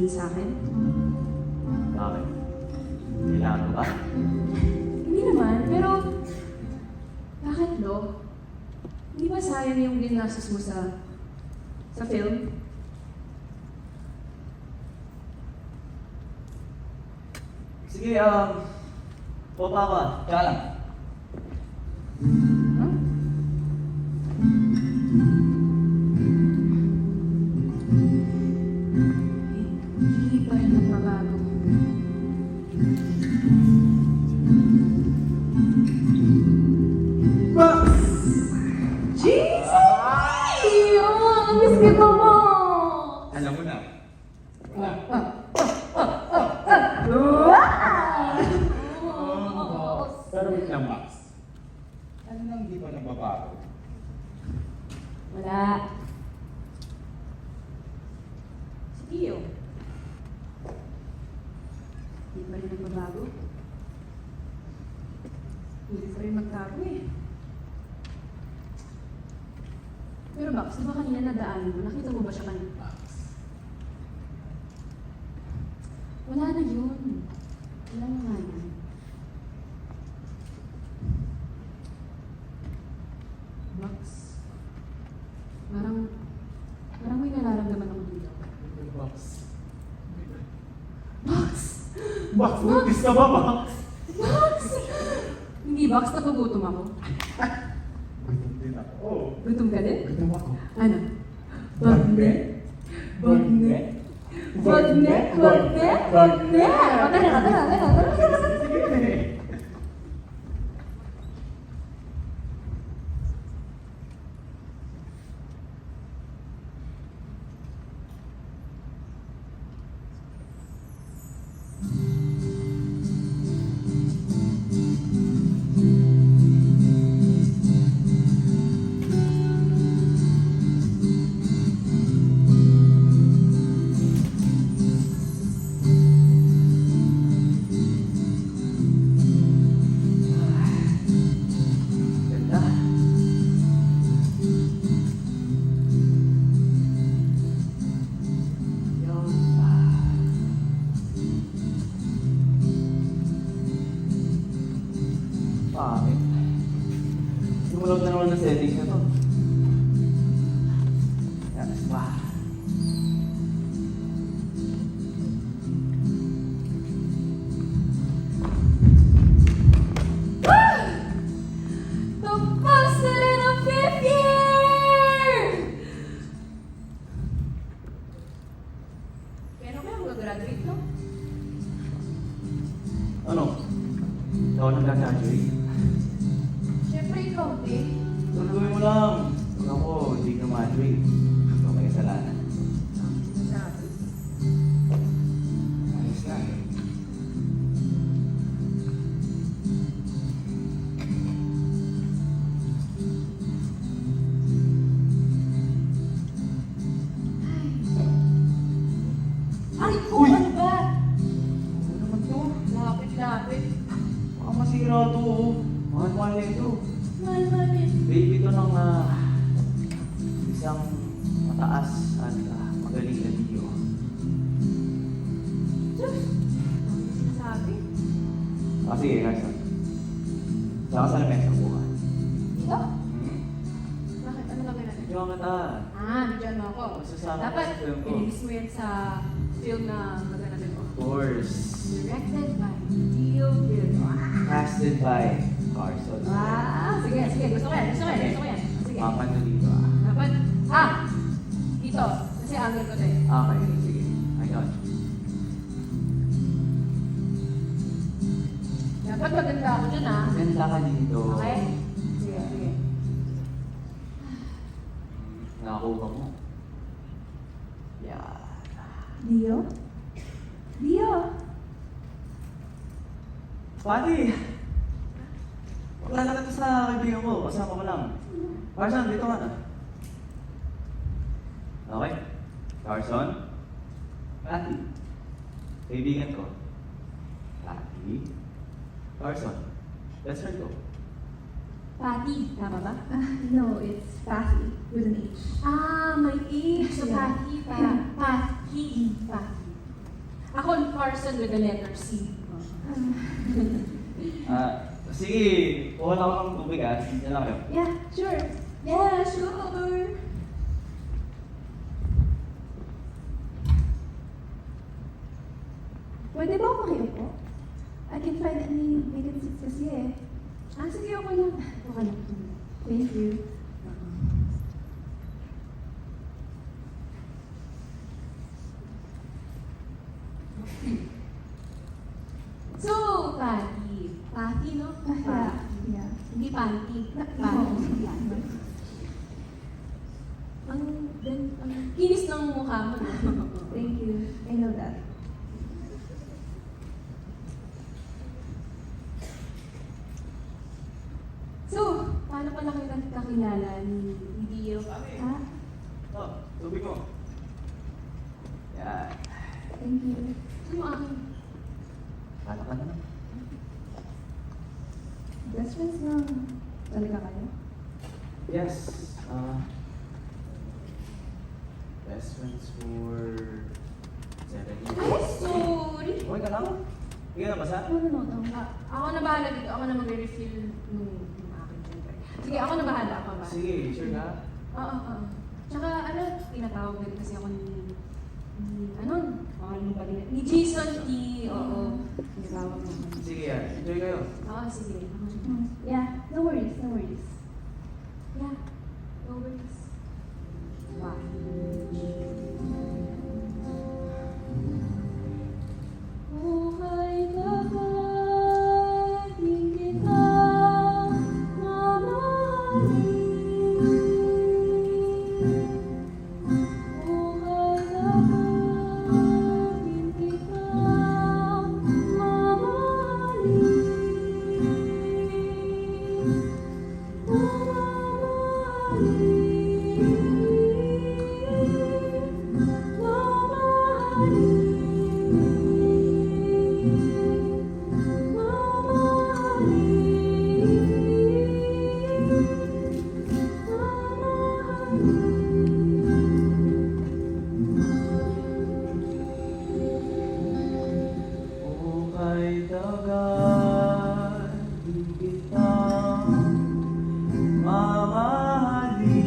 sasabihin sa akin? Bakit? Kailangan mo ba? Hindi naman, pero... Bakit, Lo? Hindi ba sayang yung ginastos mo sa film? Sige, pupa ako ah. Tsaka lang. Huh? Hindi pa rin nagbabago. Jesus! Iyo! Miss kita mo! Alam mo na. Pero wait lang, Max. Ano nang di pa nagbabago? Wala. Si Tio. Hindi pa rin nagbabago. Hindi pa rin magtago eh. Pero Max, di ba kanina nadaanan mo? Nakita mo ba siya kanina? Max. Wala na yun. Wala na nga yun. Max, parang may nararamdaman ako dito. Max. Max! Max, buntis ka ba, Max? Max! Hindi, Max, nagugutom ako. Gutom din ako. Oo. Gutom ka din? Gutom ako. Ano? Bagne? Bagne? Bagne? Bagne? Bagne? Tara. Sige. Ganda. Yun. Pangit. Sumulog na naman ng settings na to. Yan. Wow. The President of 5th year! Pero kaya mag-graduate, no? Ano? Ikaw nag-graduate? Siyempre, ikaw, eh. Tuloy mo lang. Pag ako, hindi ka graduate. Ikaw may kasalanan. Sabi. Ayos na. Ay, Uy! ano ba? Ano naman to? Lapit. Baka masira to. Mahal-mahal na ito. Mahal eh. Baby to ng isang mataas at magaling na Dio. Diyos! Sabi. Sige, Carson. Saka sa lamesa bukas. Dito? Bakit? Ano gagawin natin? Bigyan kita. Bigyan mo ako. Masasama ko Dapat, sa film ko. inilis mo yan sa film na maganatin mo. Of course. Directed by Dio Virgo. Casted by Carson. Sige. Gusto ko yan. Sige. Mapano dito ah. Dapat, dito. Kasi angle ko to eh. Okay, sige. Ayun. Dapat maganda ako dyan Ganda ka dito. Okay? Sige. Nakakuha mo. Yan. Dio? Pati! Wala na to sa kaibigan mo. Kasama ko lang. Carson, dito ka na. Okay? Carson? Pati. Kaibigan ko. Pati. Carson. Let's start go. Patty, tama ba? No, it's Patty with an H. May H. So, Yeah. Patty. Patty. Ako, Carson with the letter C. Sige, kuha na ako ng tubig Diyan lang kayo. Yeah, sure. Yeah, sure. Pwede ba ako makiupo? I can find any vacant seats kasi eh. Sige, okay lang. Okay lang. Thank you. So, Patty. Patty, no? Yeah. Yeah. Hindi panty. Patty. Ang kinis ng mukha mo. no? Thank you. I know that. So, paano pala kayo nagkakilala ni Dio? Ah, Tubig mo. Yan. thank you. Ano akin? Kala ka na. Best friends lang talaga kayo? Yes. Best friends for 7 years. Ay, sorry! Okay ka lang? Hindi ka nabasa? No. Ako na bahala dito. Ako na mag-refill nung akin, syempre. Sige, ako na bahala. Ako ba? Sige, sure ka? Oo. Tsaka, tinatawag din kasi ako ni Jason T. Oo. Tinatawag mo. Sige yan. Enjoy kayo. Oo, sige. Yeah, no worries, no worries. Yeah. No worries. Wow. Buhay dahatin kita mamahalin. Buhay dahatin kita Buhay dagat, di kita mamahalin.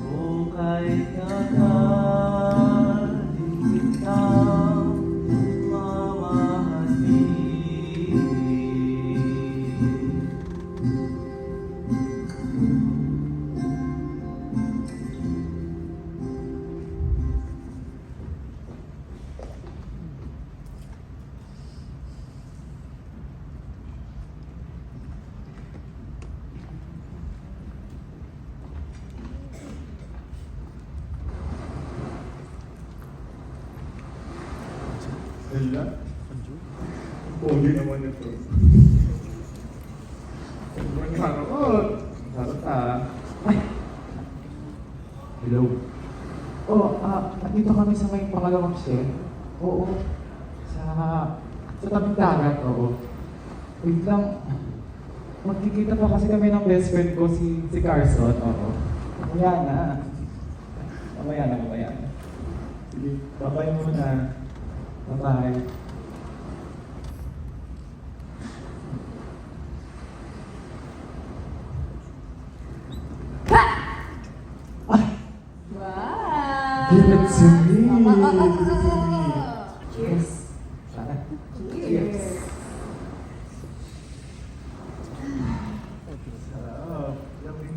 Buhay dagat, di kita mamahalin. Hala? Pogi naman ito. Sobrang harot. Harot Ay! Hello. Nandito kami sa may pangalawang share. Oo. Sa tabing dagat, oo. Wait lang. Magkikita pa kasi kami ng best friend ko, si Carson, oo. Mamaya na. Sige, babay muna. Bye-bye. Wow! Give it to me. Cheers! Sana. Cheers! Sarap. Yummy.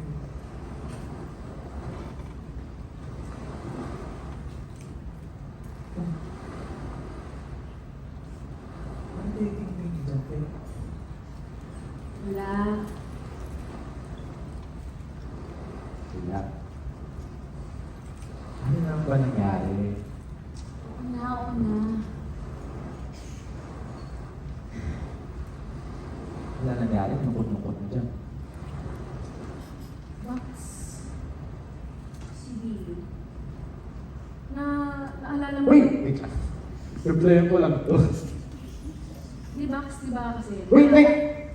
Ano dating mo yung dati? Wala. Wala. Ano na ba nangyari? Ako na. Wala nangyari? Nukot-nukot mo dyan. Box. Sige. Naalala mo? Wait! Replyan ko lang to. Di Box, di ba kasi? Wait!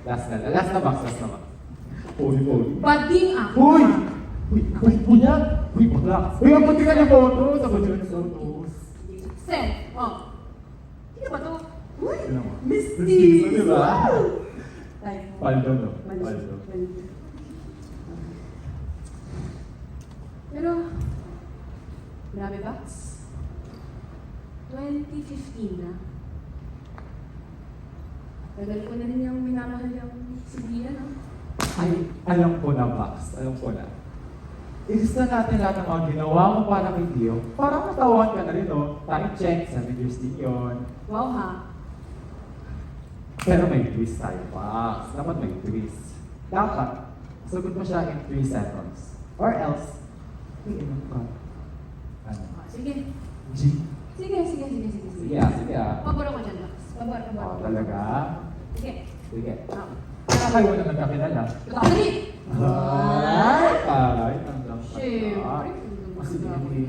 Last na box. Pogi. Bading ako. Uy! Uy, kuya! Uy, bakla! Uy, ang buti ka niya photos! Ang buti ka niya photos! Send. Oh. Sino ba to? Uy! Sino mo? Misty! Misty, di ba? Ay. Paldo, no? Paldo. Paldo. Pero, grabe ba? 2015 na. Tagal ko na rin yung minamahal yung si Dia, no? Ay, alam ko na, Max. Alam ko na. Ilista natin lahat ng mga ginawa mo para kay Dio. Parang matawan ka na rin, no? Time check, 7 years din yun. Wow, ha? Pero may twist tayo, Max. Dapat may twist. Dapat, sagot mo siya in 3 seconds. Or else, iinom ka. Ano? Ah, sige. G. Sige. Sige ah. Pabor ako dyan, Max. Pabor. Oh, talaga? Sige. Sige. Ah. Para kayo na nagkakilala. Dali! Ay, tanggap ka. Siyempre. Kasi hindi.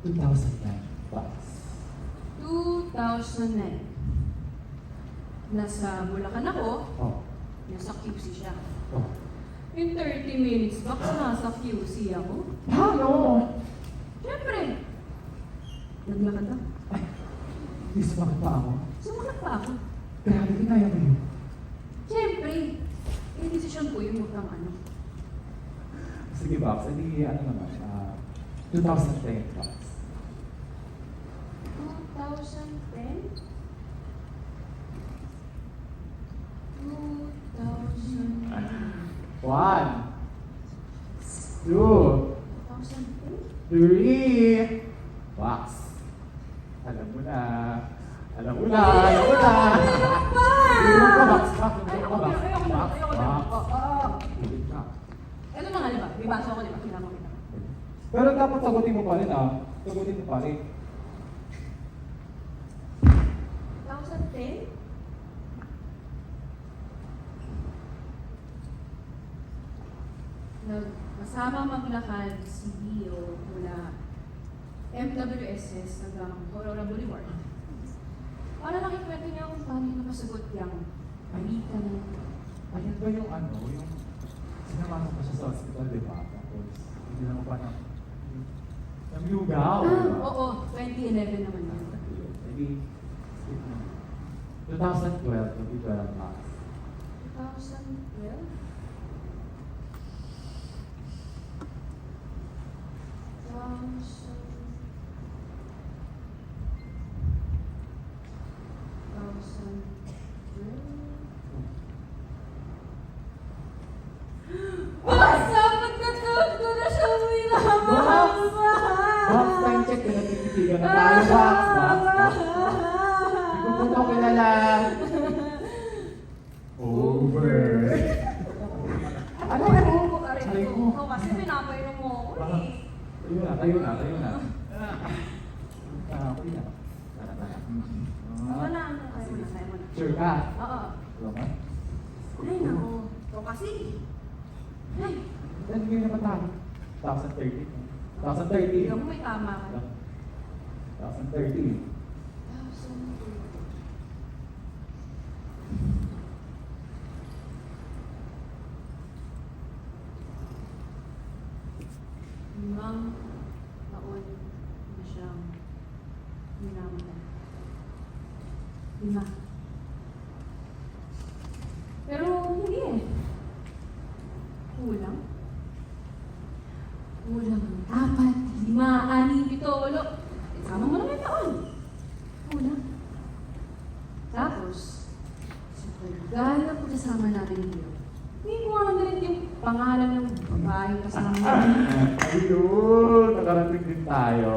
2009. Box. 2009. Nasa Bulacan ako, Oh. nasa QC siya. Oh. In 30 minutes, Max, nasa QC ako. Paano? Siyempre. Naglakad ako. Ay, di sumakit pa ako. Sumakit pa ako. Grabe, kinaya mo yun. Siyempre. Yung desisyon ko yun, mukhang ano. Sige, Box. Hindi, ano naman, 2010, Box. 2010? 2010. 1, 2, 2010? 3. Box. Alam mo na. Alam mo na. Ayoko pa! Ayoko ka, Box. Box. Ayoko Box. na. Box. Box. Oo. Hilig ka. Ito na nga, di ba? May baso ako, di ba? Kailangan kita. Pero dapat sagutin mo pa rin, ah. Sagutin mo pa rin. 2010? Kasama maglakad si Dio mula MWSS hanggang Aurora Boulevard. Para nakikwento niya kung paano niya napasagot yung palitan. Ayan ba yung ano, yung sinamahan ko siya sa hospital, di ba? Tapos, hindi naman pa na, yung lugaw, di ba? Oo, 2011 naman yun. Maybe, skip na. 2012, 2012 Max. 2012? 2012? Dapat natawag ko na siya Box, time check, pinagtititigan na tayo, Box. Box. Hindi ko po kilala. Over. Ano Ano ano? ko ka rin Aray ito? ko. Kasi pinapainom mo ako eh. Tayo na. Okay na. Tara. Wala na, tayo muna. Sure ka? Oo. Laman? Ay, nako. Ito kasi. Ay, Then, hindi naman tayo. 2030. 2030. ikaw mo may tama ka. 2030. Limang taon na siyang minamahal. 5. Pero hindi eh. Kulang. Kulang 4, 5, 6, 8. Sama mo lang yung taon. Kulang. Tapos, sa paggalap ko kasama natin dito, hindi ko nga naman yung pangalan ng babae kasama natin. Ayun! Nakarating din tayo.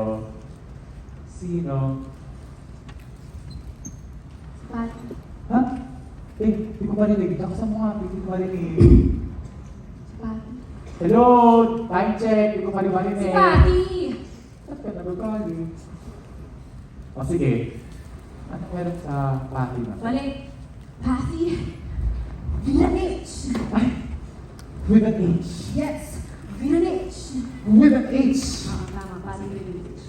Sino? Pati. Ha? Di ko marinig. Ako sa mga, di ko marinig. Pati. Hello! Time check! Di ko marinig. Si Pati! Ba't ka nagagalit? O sige. Ano meron sa party na? Mali. Pati. Villanich. Ay! With an H. Yes. Villanich. With an H. Tama. Pati Villanich.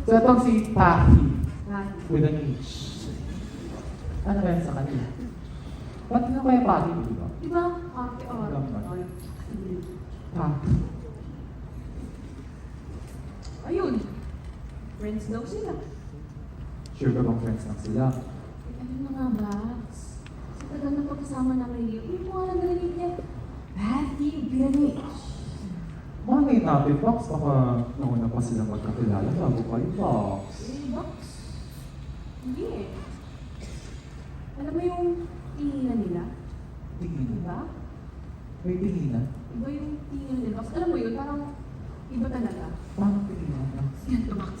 So itong si Patty. Pati. With an H. Ano meron sa kanila? Ba't na kaya Patty, di ba? Diba? Ate or. Alam ba? Ah, Ayun. Friends daw sila. sure ba bang friends lang sila? Ano na nga, Bax? Sa tagal ng pagkasama namin ni Leo, hindi ko nga lang narinig niya. Patty Binich. Malay natin, Fox, baka nauna pa sila magkakilala bago kayo, Fox. Eh, Bax? Hindi eh. Alam mo yung tinginan nila? Tingin. Diba? May tinginan? Iba yung tinginan nila. Bax, alam mo yun, parang iba talaga. Paano tinginan? Yan, Bax.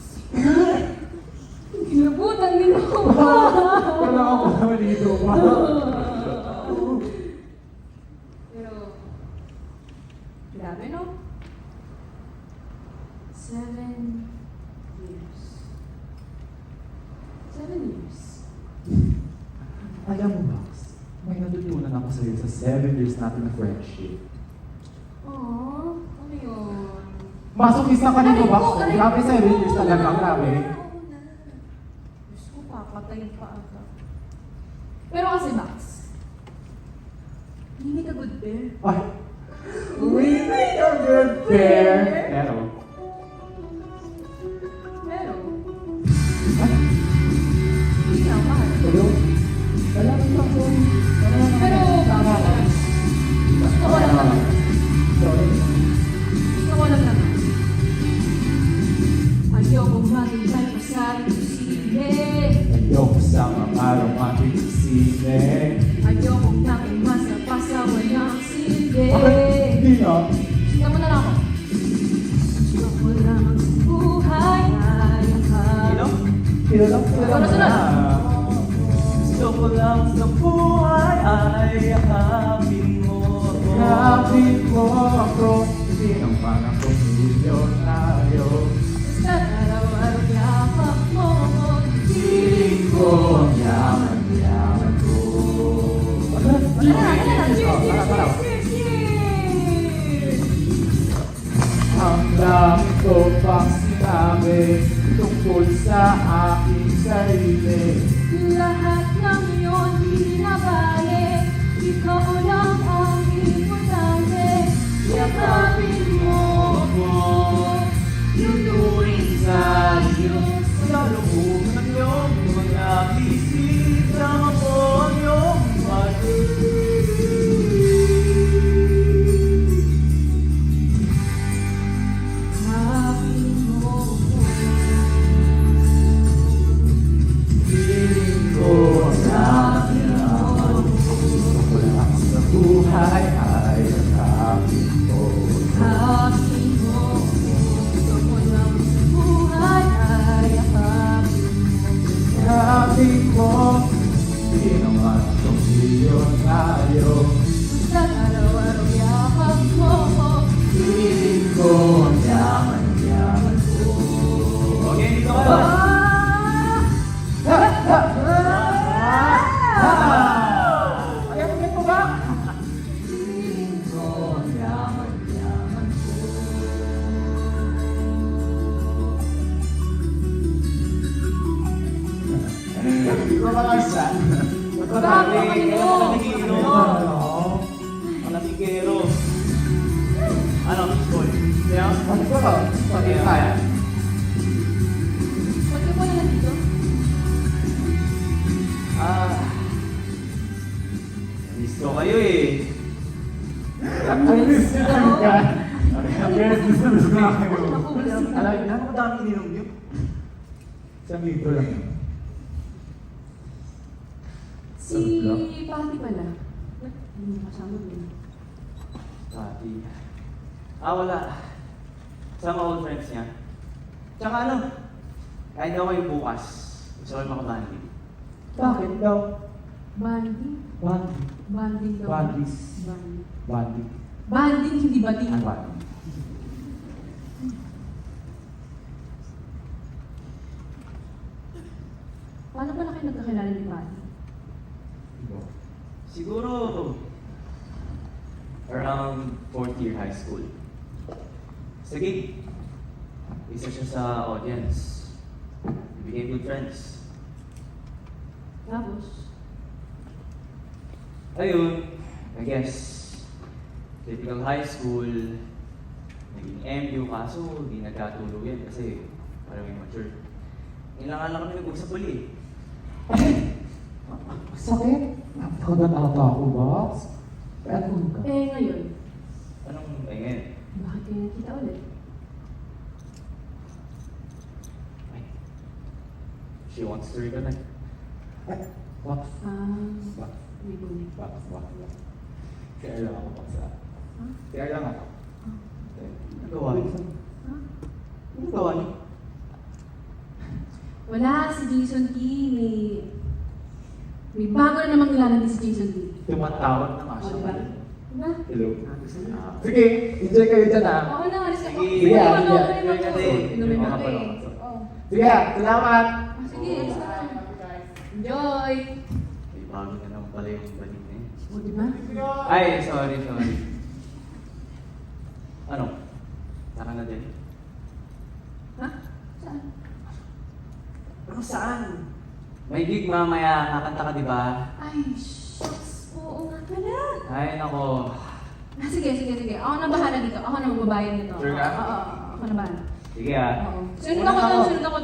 Kinabutan din ako. Kailangan ko naman dito, pa. Pero, grabe no? 7 years. 7 years. Alam mo, Fox, may natutunan ako sa'yo sa 7 years natin na friendship. Aww, ano yun? Masokista ka nito, Fox. Aray ko, Grabe, 7 aray years ko. talaga, grabe. Oo na. Diyos ko, papatayin pa ata. Pero kasi, Max, hindi ka good bear. Ay, we make a good pair. Pero, Pero, ay, hindi ka mahal. pero, wala rin ako. Pero, tama ka. gusto ko lang naman. Sorry. Gusto ko lang naman. Ayokong maging kalpasari ko sige. Ayoko sa mga romantic sine. Ayokong naging masa-pasa walang silbi. Hindi na. Gusto mo na lang ako. Gusto ko lamang sa buhay ay Sino? akap. Kilala Sunod, sunod. Gusto ko lang sa buhay ay yakapin mo ako. Kapit mo ako, hindi naman ako milyonaryo. Basta't araw-araw yakap mo ako. Piling ko ang yaman-yaman ko. Tara, tara, cheers, cheers, Tara, tara. cheers, cheers! Ang dami ko pang sinabi tungkol sa aking sarili. Lahat ng iyon binabalik. Ikaw lang ang importante. Yakapin mo ako. Tuturing sa iyo sa loob ng iyong mga isip. Sama ko ang iyong Yakapin mo ako. Piling ko ang yaman-yaman ko. Wala sa buhay ay yakapin ko. Yakapin mo ako. Gusto ko lang sa buhay ay yakapin mo. Yakapin mo, hindi naman ako milyonaryo. Basta't araw-araw yakap mo ako. Piling ko ang yaman-yaman ko. Okay, dito ka. Ayan, ulit mo ba? Piling ko Ang yaman-yaman ko. Ikaw ba lang isa? Bago kayo. Ano? Ang lasikero. Ano, Miss Boy? Yeah? Ano ba? Pati tayo. Ba't ka po na dito? Miss ko kayo eh. Ang miss ka talaga. Ang miss na miss ko na kayo. Ako, wala. Alam niyo, Ano dami ininom niyo? isang litro lang yun. Si Patty pala. Ba't hindi mo kasama din? Pati. Wala. Sama old friends niya. Tsaka ano, kahit daw kayo bukas, gusto ko makabanding. Bakit daw? Banding? Bandi. Banding daw. Bandis. Banding. Bandi. Banding, hindi banding. Ang bandi. Paano pala kayo nagkakilala ni Patty? Siguro, around 4th year high school. Sa gig, isa siya sa audience. We became good friends. Tapos, Ayun, I guess, typical high school, naging MU, kaso hindi nagkatuluyan kasi parang immature. Kailangan lang kami nag-usap ulit. Sakit. Napakagat ata ako, boss. Kaya ano ka? Eh, ngayon, Anong ngayon? bakit kayo nakita ulit? Ay, she wants to reconnect. Ay, box. Box. May bunyi. Box. Kaya lang ako, box. Huh? Kaya lang ako. Nagawa niyo? Huh? Ano gawa niyo? Wala, si Jason T. May bago na namang nilalandi si Jason T. Tumatawag na nga siya. O, diba? Diba? Hello. Ah. Sige, enjoy kayo dyan ah. Okay na, alis ka. Sige. Sige, Inumin sige. ako, inumin ako. Sige. Inumin Mga ako eh. pala. Oh. Sige, salamat. Sige, alis ka. Enjoy! May bago na naman pala yung balik na yun. O, diba? Ay, sorry. Ano? Saka na din? Ha? Saan? Pero saan? May gig mamaya, kakanta ka, di ba? Ay, shucks. Oo nga pala. Ay, nako. Sige. Ako na bahala dito. Ako na magbabayad nito. Sure ka? Oo. Ako na bahala. Sige ah. Oo. Sunod ako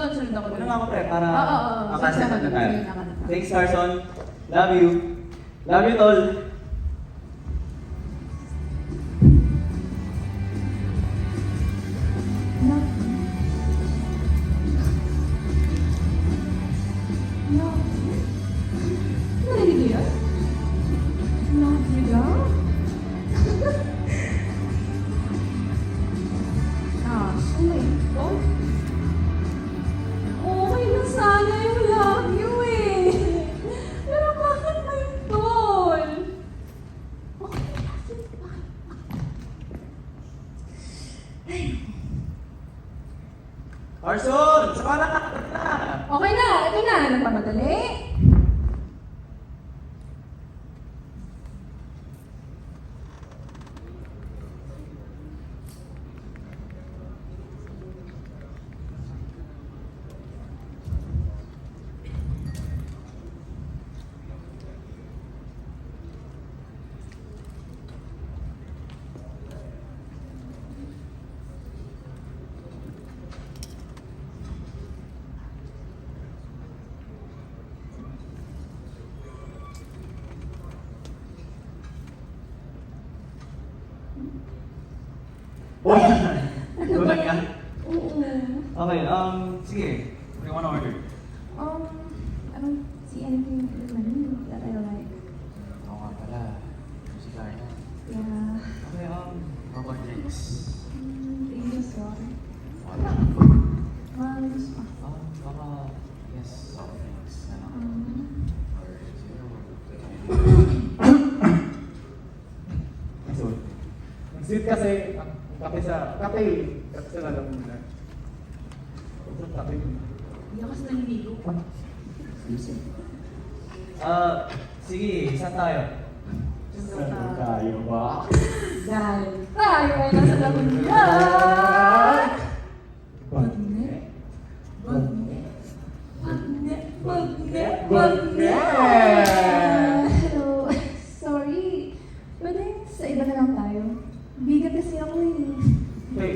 doon. Una nga ako, pre, para Oo. makasya na tayo. Sige, nakanta. Thanks, Carson. Love you. Love you, tol. No. No. Narinig mo yun? Love you daw? Ah, sorry. Oh? Okay lang sana yung love you eh. Pero bakit may tol? Okay, bakit? Carson! Saka na! Okay na, ito na. Nagpamadali. Gulat ka? Oo. Okay, sige. What do you wanna order? I don't see anything in the menu that I like. Oo nga pala. Si Carla. Yeah. Okay, how about drinks? Thank you so Wala. much. Baka, yes, soft drinks. Ano? Or zero. So, ang sweet kasi, ang kape sa lalamunan. Ang kape. Hindi ako kasi naliligo. Excuse me. Sige, saan tayo? Saan tayo ba? Dahil tayo ay nasa lagunya. Bagnet. Hello. Sorry. Pwede sa iba na lang tayo. Bigat kasi ako eh. Hey,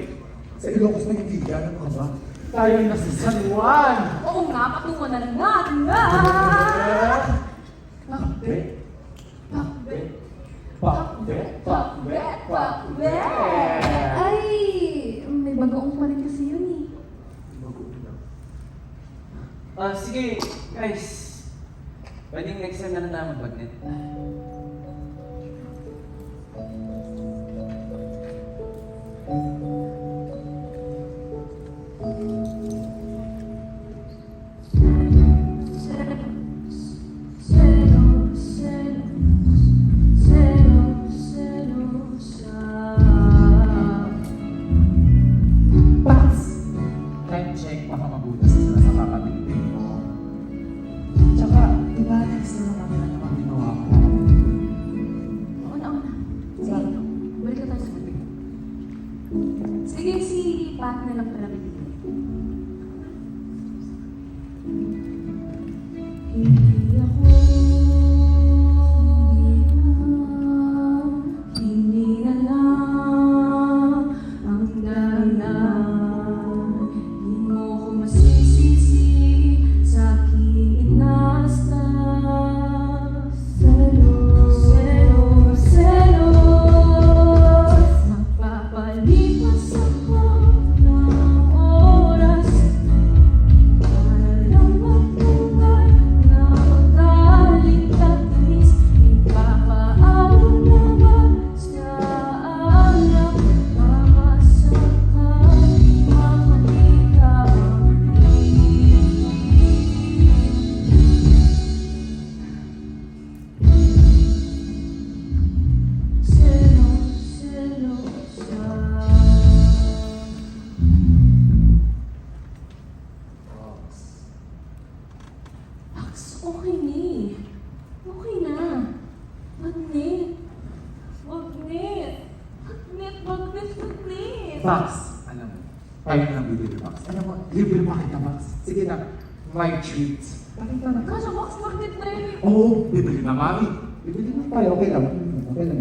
sa Ilocos na yung giga, ano ka ba? Tayo ay nasa San Juan! Oo nga, patungo na lang natin nga. Pakbe. Ay, may bagoong pa rin kasi yun eh. Sige, guys. Pwedeng next time na lang tayo mag-bagnet. Pax! Time check, baka mabutas sila sa kakabigting mo. Tsaka, di ba, next na naman na naman ginawa ko. Oo na. Sige, balik na tayo sa gabi. Sige, si Pat na lang pala bibili. Hindi na lang ang Okay na eh. Okay na. Magnet. Magnet. Magnet, magnet, magnet. Max, alam mo, tayo na lang bibili, Max. Alam mo, libre pa kita, Max. Sige na, my treat. Pakita na. Kaso box magnet na yun eh. Oo, bibili na, Mami. Bibili na tayo, okay lang. Okay lang.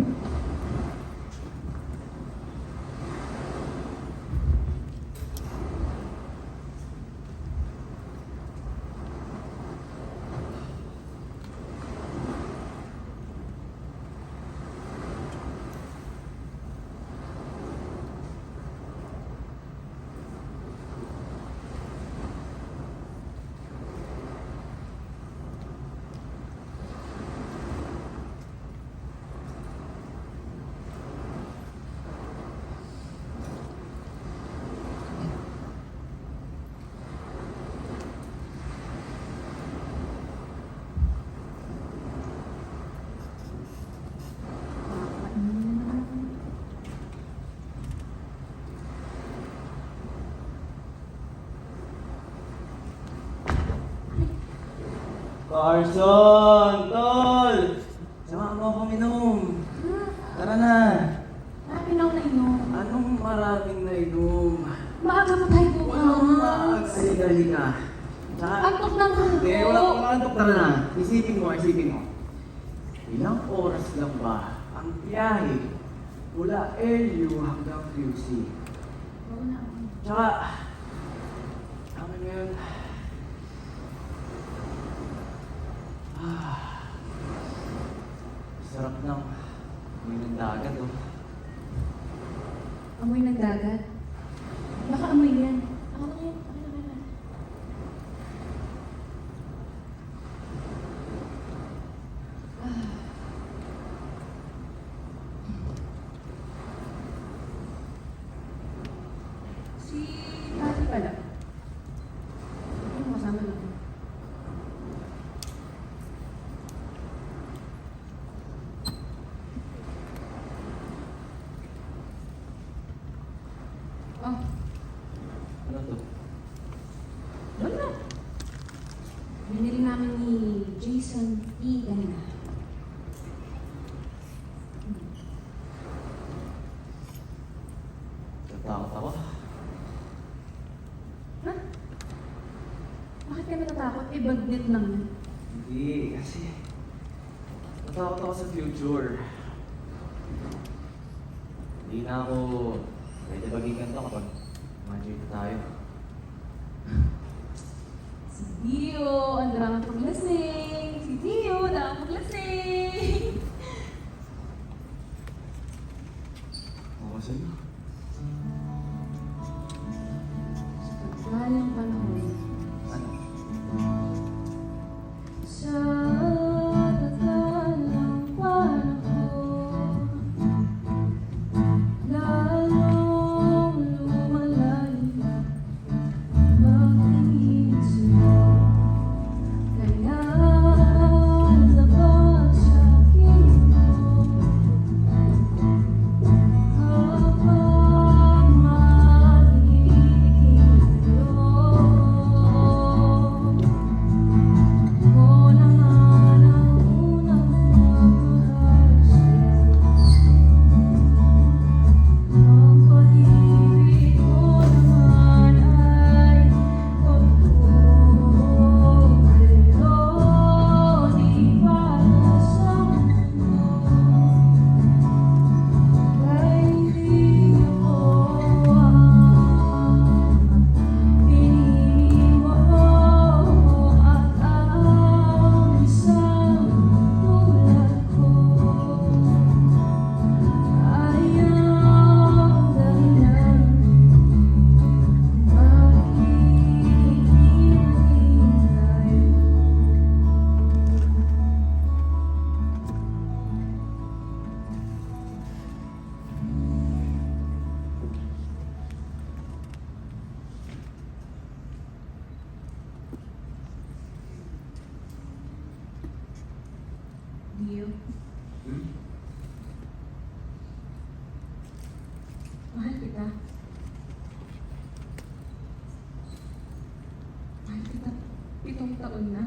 Carson! Tol! Samahan mo ako minom. Tara na. Marami na ako nainom. Anong maraming nainom? Maaga pa tayo Walang bukas. maaga-dali ka. Tsaka, Antok ng hindi, wala huko. kang makantok. Tara na. Isipin mo. Ilang oras lang ba ang biyahe mula LU hanggang QC? Oo na ako. Tsaka, ano yun? Sarap ng amoy ng dagat, oh. Amoy ng dagat. Baka amoy yan. Ako na yan. Ako na. Si Tati pala. Ano kasama natin? Oh, Ano to? wala. Binili namin ni Jason E. kanina. Natakot ako. Ha? Bakit ka natatakot? Eh, bagnet lang yan. Hindi, kasi natakot ako sa future. Hindi na ako pwede maging ganito kapag graduate na tayo. Si Dio, ang drama paglasing. Si Dio, drama paglasing. Oo, sa'yo. Sa pagkalang panahon, Ano? sa tagalang panahon, lalong lumalalim pagtingin sa'yo. Kaya labas sa akin mo kapag magiging ko naman ang unang magmahal sa'yo. Ang pag-ibig ko naman ay totoo, pero di para sa mundo. Kaya hindi ako pinili mo at ang isang tulad ko ay ang dahilan bakit hinihintay mo. Dio, mahal kita. Mahal kita 7 taon na.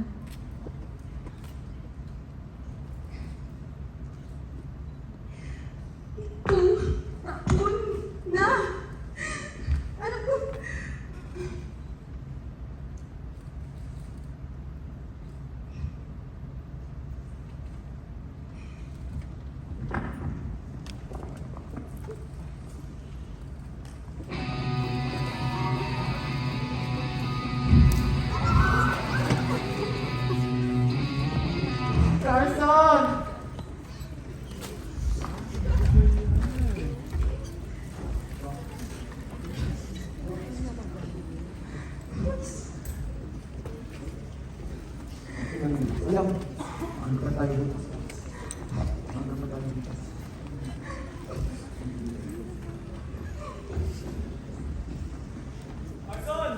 Carson! Alam, ano pa tayo dito? Ano pa tayo dito? Carson!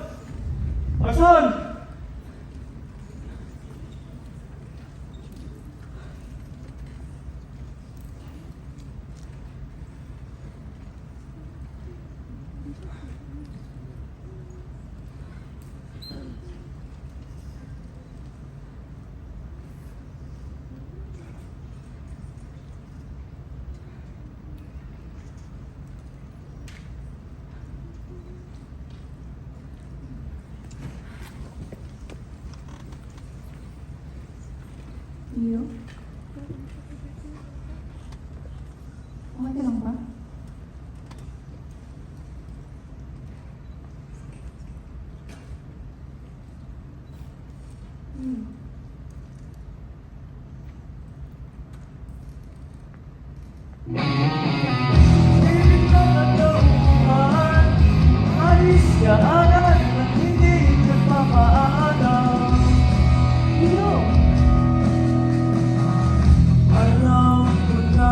Carson! Iyo? Okay ka lang ba? Alis ka agad at hindi nagpapaalam. Iyo! Alam ko na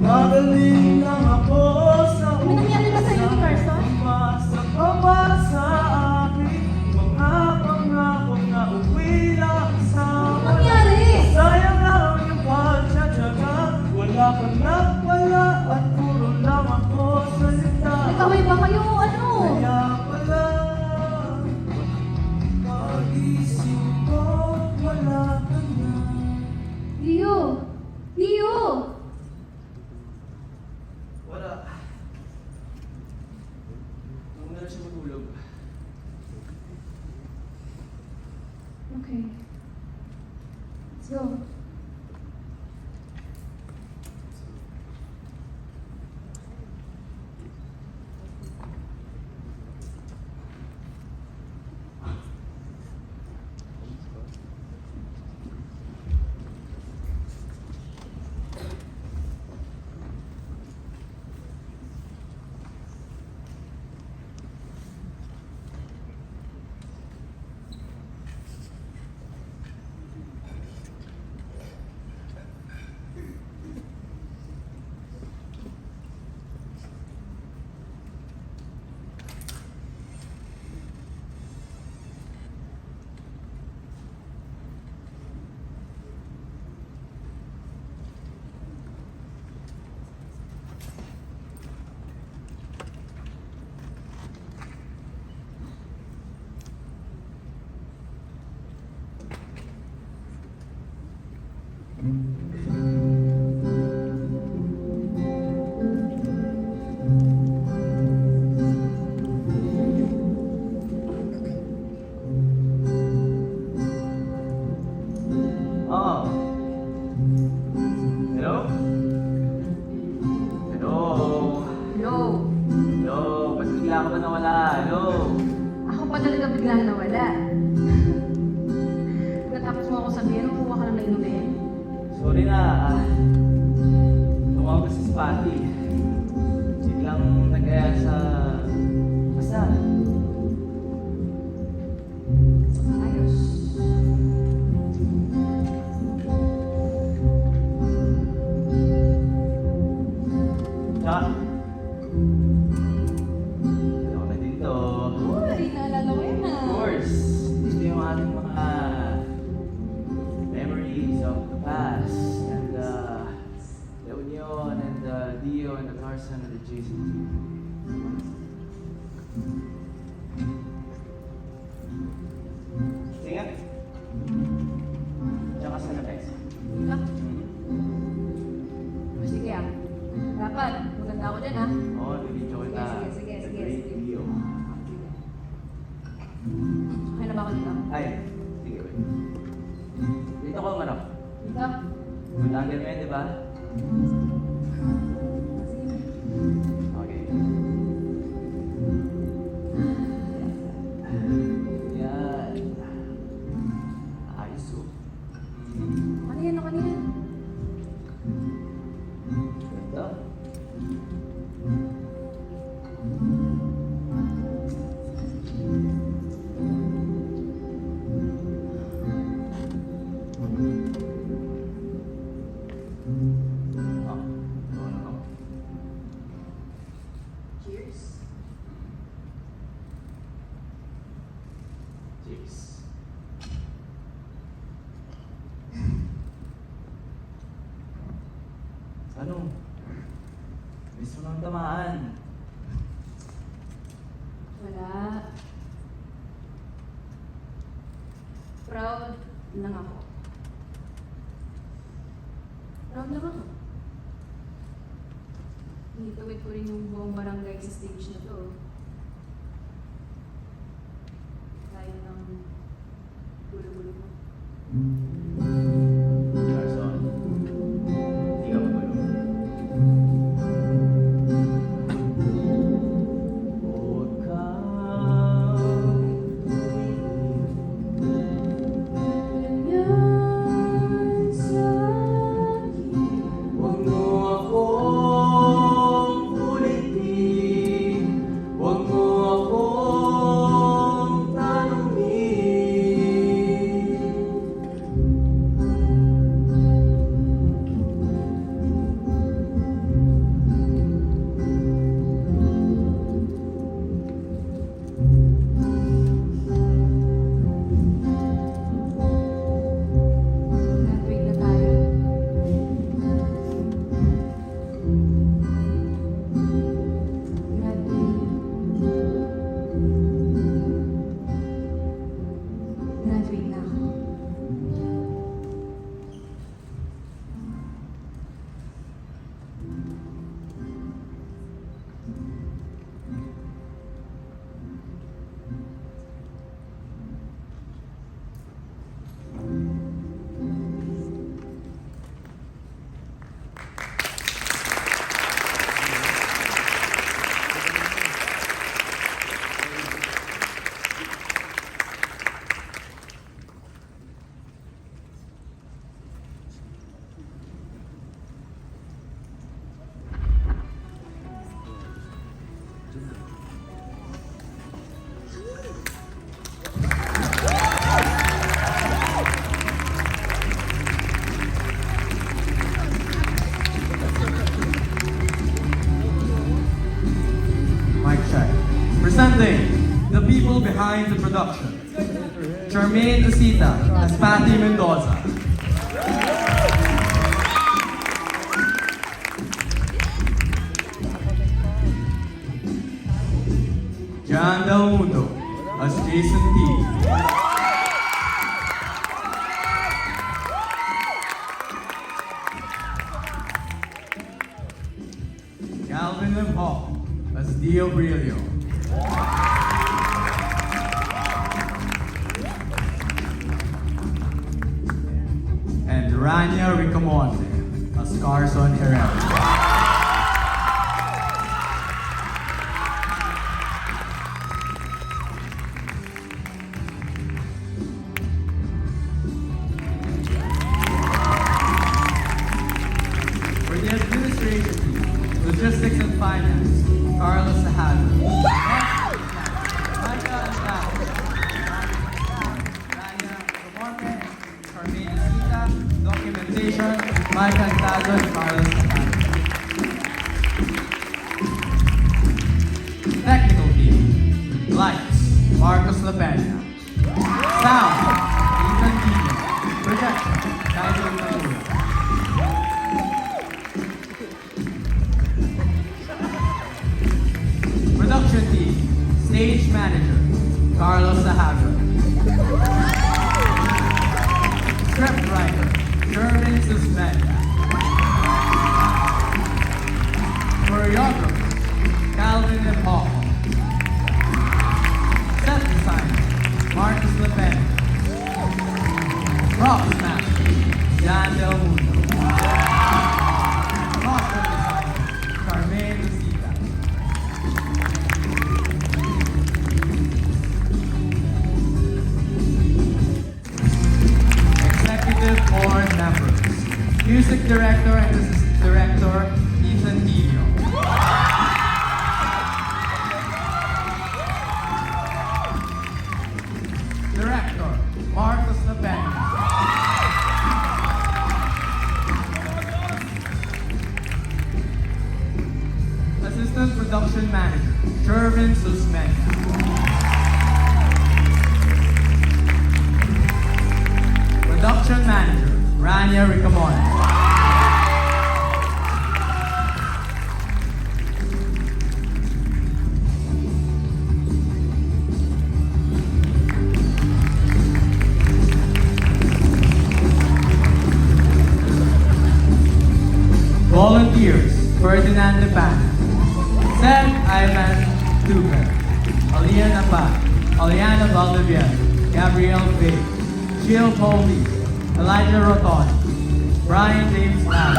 magaling lang ako sa May nangyari ba sa'yo ni Carson? Umasa ka ba sa akin? Mga pangako na uwi lang sa Ano nangyari? Sayang lang yung pagtsatsaga. Wala ka na pala at puro lang ako salita. Nagkaway ba kayo o ano? Kaya pala pag-isip ko wala ka na. Iyo! Iyo! Wala. Huwag na lang siya matulog. Okay. Let's go. Oo. Hello? Hello? Hello? Hello? Ba't bigla ka ba nawala? Hello? Ako pa talaga biglang nawala. Pagkatapos mo ako sabihin, kumuha ka lang na inumin. Sorry na. Tumawag kasi si Patty. Biglang nag-aya sa kasal. Ayos. Tsaka, ano na dito? Uy, naalala ko yun Of course, dito yung ating mga memories of the past and the Union and the Dio and the Carson and the Jason. Sige nga. Diyan ka sa labas. Ika. O sige ah. Dapat, maganda ako dyan ah. Oo, bibidyo kita. Sige, The sige, Great sige. Dio. Okay na ba ako dito? Ay, sige, wait. Dito ko manok. Dito? Good angle mo yan, di ba? Okay. Yan. Ayos oh. Ano? Miss mo nang tamaan. Wala. Proud lang ako. Proud lang ako. Hinituwid ko rin yung buong barangay sa stage na to. Kaya ng gulo-gulo mo. Carson, hindi ka magulo. Huwag kang Ganyan sa akin. huwag mo akong ulitin. Huwag mo akong tanungin. Graduate na tayo. Graduate na ako. Mic check. Presenting the people behind the production. Charmaine Lucita as Patty Mendoza. Jan Del Mundo as Jason T. Calvin M. Hall as Dio Brillo. And Rania Ricamonte as Carson Herrera. For the administration team, logistics and finance, Carlos Sahado. Micah Andrade. Rania Ricamonte, Carmine Sita, documentation, Micah Andrade and Carlos Sahado. Technical team, lights, Marcos Lapena. Sound, Ethan Tino. Projection, Kaiser Magula. Production team, stage manager, Carlos Sahaga. Script writer, Sherman Susmenda. Choreographer, Calvin M. Hall. Set designer, Marcus LePen. Props master, Jan Del Mundo. Costume designer, Carmen Lucita. Executive board members, music director and assistant director, Ethan Tino. Director, Marcos Lapena. Assistant Production Manager, Shervin Susmenda. Production Manager, Rania Ricamonte. Valdivia, Gabrielle Faye, Jill Colby, Elijah Roton, Brian James Lam,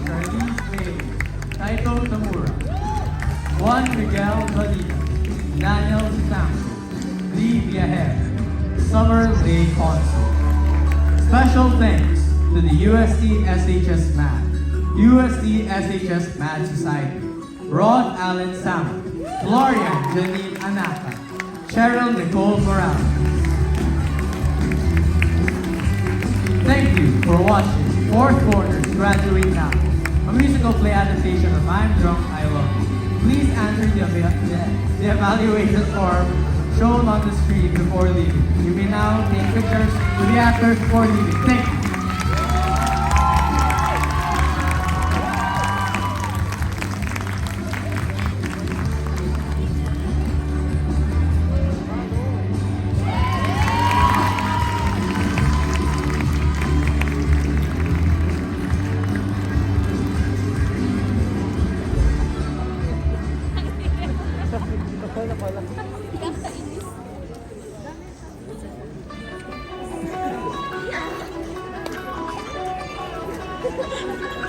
Charlize Bailey, Taito Tamura, Juan Miguel Valina, Daniel Sitango, Lee Viajer, Summer Lay Consul. Special thanks to the UST SHS Math, UST SHS Math Society, Rod Allen Salmon, Florian Janine Anaka, Cheryl Nicole Morales. Thank you for watching Fourth Quarters Graduate Now, a musical play adaptation of I'm Drunk, I Love You. Please answer the evaluation form shown on the screen before leaving. You may now take pictures with the actors before leaving. Thank you. Ha ha ha!